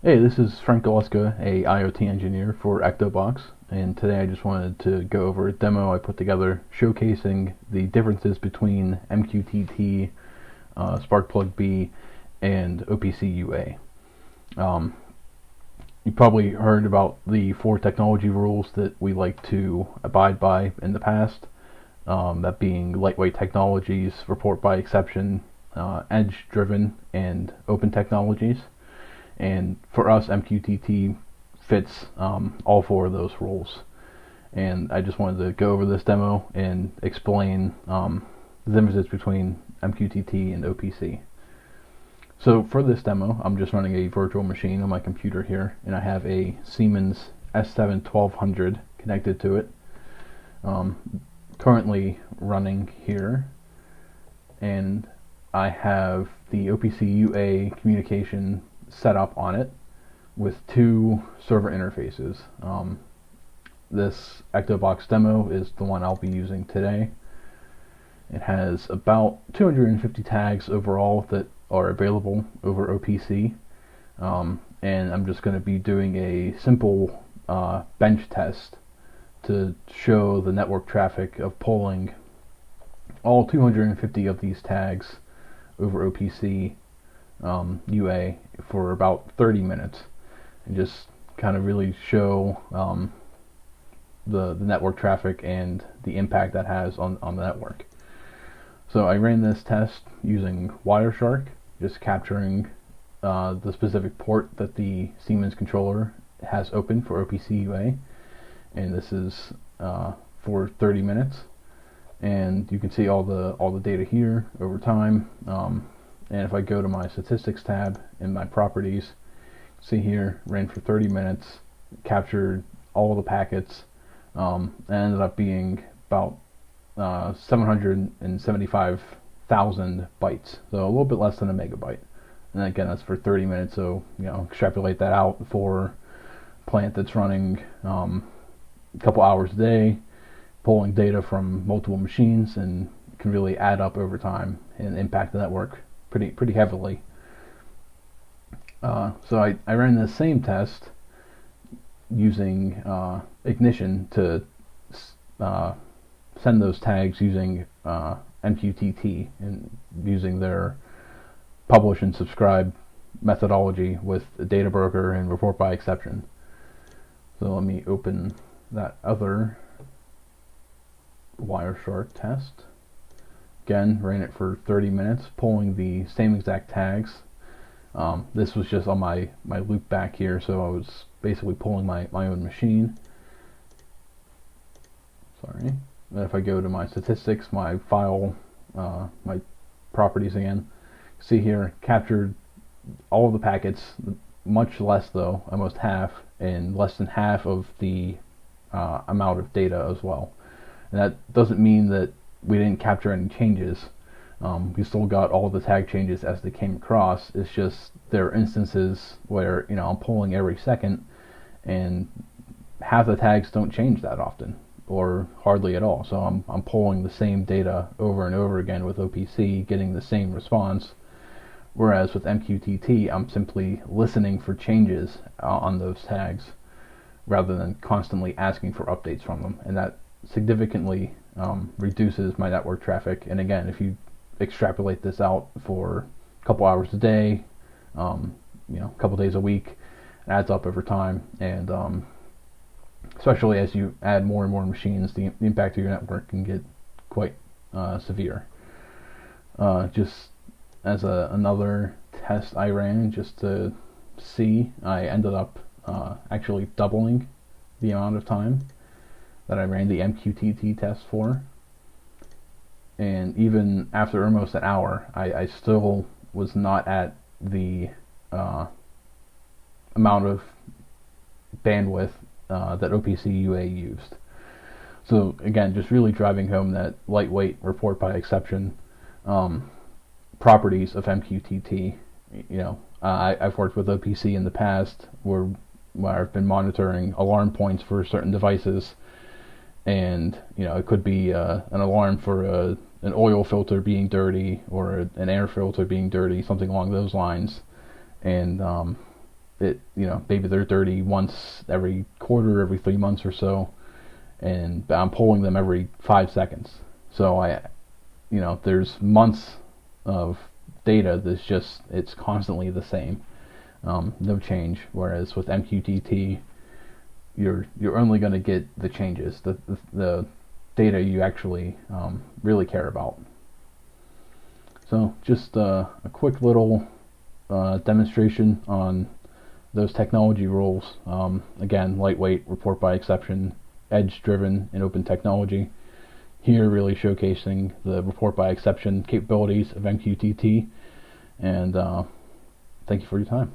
Hey, this is Frank Galeska, a IoT engineer for Techbox, and today I just wanted to go over a demo I put together showcasing the differences between MQTT, Sparkplug-B, and OPC-UA. You probably heard about the 4 technology rules that we like to abide by in the past, that being lightweight technologies, report by exception, edge-driven, and open technologies. And for us, MQTT fits all 4 of those rules. And I just wanted to go over this demo and explain the differences between MQTT and OPC. So for this demo, I'm just running a virtual machine on my computer here, and I have a Siemens S7-1200 connected to it, currently running here, and I have the OPC-UA communication set up on it with 2 server interfaces. This Techbox demo is the one I'll be using today. It has about 250 tags overall that are available over OPC, and I'm just going to be doing a simple bench test to show the network traffic of pulling all 250 of these tags over OPC UA for about 30 minutes, and just kind of really show the network traffic and the impact that has on the network. So I ran this test using Wireshark, just capturing the specific port that the Siemens controller has open for OPC UA, and this is for 30 minutes, and you can see all the data here over time. And if I go to my statistics tab in my properties, see here, ran for 30 minutes, captured all the packets, and ended up being about 775,000 bytes, so a little bit less than a megabyte. And again, that's for 30 minutes, so extrapolate that out for a plant that's running a couple hours a day, pulling data from multiple machines, and can really add up over time and impact the network pretty heavily. So I ran this same test using Ignition to send those tags using MQTT and using their publish and subscribe methodology with a data broker and report by exception. So let me open that other Wireshark test. Again, ran it for 30 minutes, pulling the same exact tags. This was just on my loop back here, so I was basically pulling my own machine. Sorry. And if I go to my statistics, my file, my properties again, see here, captured all of the packets, much less though, almost half, and less than half of the amount of data as well. And that doesn't mean that we didn't capture any changes. We still got all the tag changes as they came across. It's just there are instances where I'm pulling every second, and half the tags don't change that often, or hardly at all. So I'm pulling the same data over and over again with OPC, getting the same response. Whereas with MQTT, I'm simply listening for changes on those tags, rather than constantly asking for updates from them, and that significantly reduces my network traffic. And again, if you extrapolate this out for a couple hours a day, a couple days a week, it adds up over time, and especially as you add more and more machines, the impact of your network can get quite severe. Just as another test I ran just to see, I ended up actually doubling the amount of time that I ran the MQTT test for, and even after almost an hour, I still was not at the amount of bandwidth that OPC-UA used. So again, just really driving home that lightweight report by exception properties of MQTT. I've worked with OPC in the past where I've been monitoring alarm points for certain devices, and it could be an alarm for an oil filter being dirty, or an air filter being dirty, something along those lines. And maybe they're dirty once every quarter, every 3 months or so, and I'm polling them every 5 seconds. So there's months of data it's constantly the same, no change. Whereas with MQTT, you're only going to get the changes, the data you actually really care about. So just a quick little demonstration on those technology rules. Again, lightweight, report by exception, edge-driven, and open technology. Here really showcasing the report by exception capabilities of MQTT. And thank you for your time.